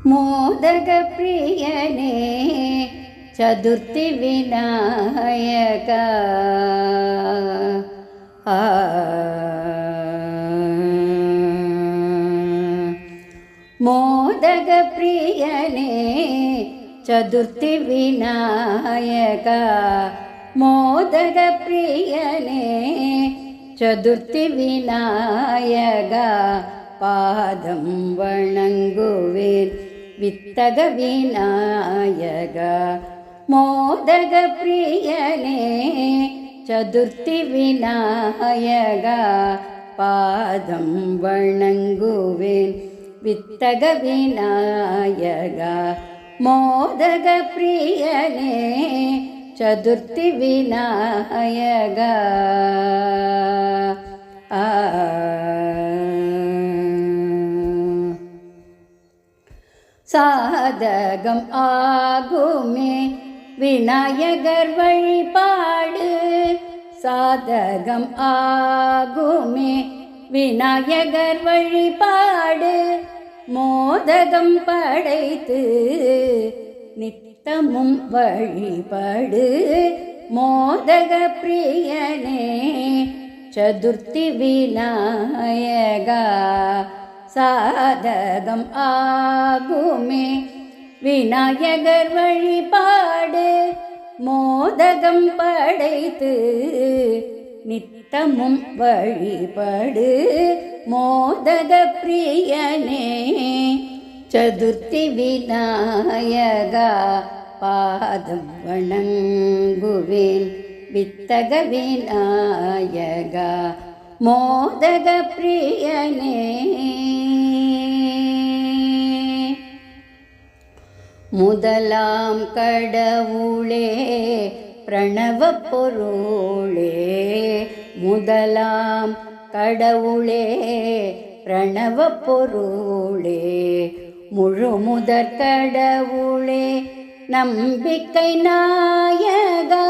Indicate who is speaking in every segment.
Speaker 1: मोदक प्रियने चतुर्थी विनायक मोदक प्रियने चतुर्थी विनायक मोदक प्रियने चतुर्थी विनायक पादं वणङ्गुवेन् वित्तग विनायक मोदक प्रियने चतुर्थी विनायक पादं वणङ्गुवेन् वित्तग विनायक मोदक प्रियने चतुर्थी विनायक சாதகம் ஆகுமே விநாயகர் வழிபாடு சாதகம் ஆகுமே விநாயகர் வழிபாடு மோதகம் படைத்து நித்தமும் வழிபாடு மோதக பிரியனே சதுர்த்தி விநாயகா சாதகம் ஆகுமே விநாயகர் வழிபாடு மோதகம் படைத்து நித்தமும் வழிபாடு மோதக பிரியனே சதுர்த்தி விநாயகா பாதம் வணங்குவேன் வித்தக விநாயகா मोदक प्रियने முதலாம் கடவுளே பிரணவ பொருளே முதலாம் கடவுளே பிரணவ பொருளே முழு முதற் கடவுளே நம்பிக்கை நாயகா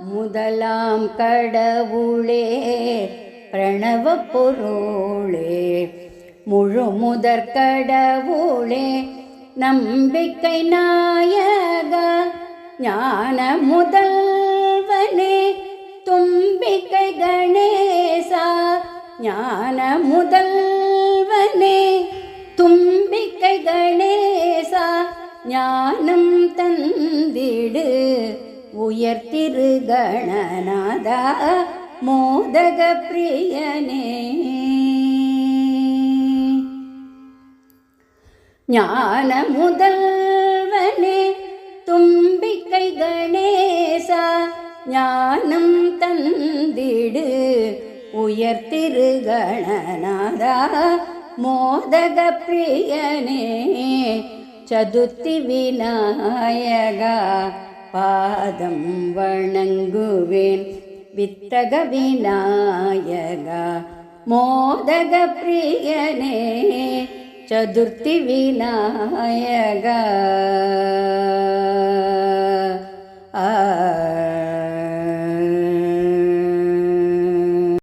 Speaker 1: முதலாம் கடவுளே பிரணவ பொருளே முழு முதற் கடவுளே நம்பிக்கை நாயகா ஞான முதல்வனே தும்பிக்கை கணேசா ஞான முதல்வனே தும்பிக்கை கணேசா ஞானம் தந்திடு உயர்த்திரு கணநாதா மோதக பிரியனே ஞான முதல்வனே தும்பிக்கை கணேசா ஞானம் தந்திடு உயர்த்திரு கணநாதா மோதக பிரியனே சதுர்த்தி விநாயகா பாதம் வணங்குவேன் வித்தக விநாயகா மோதக பிரியனே சதுர்த்தி விநாயகா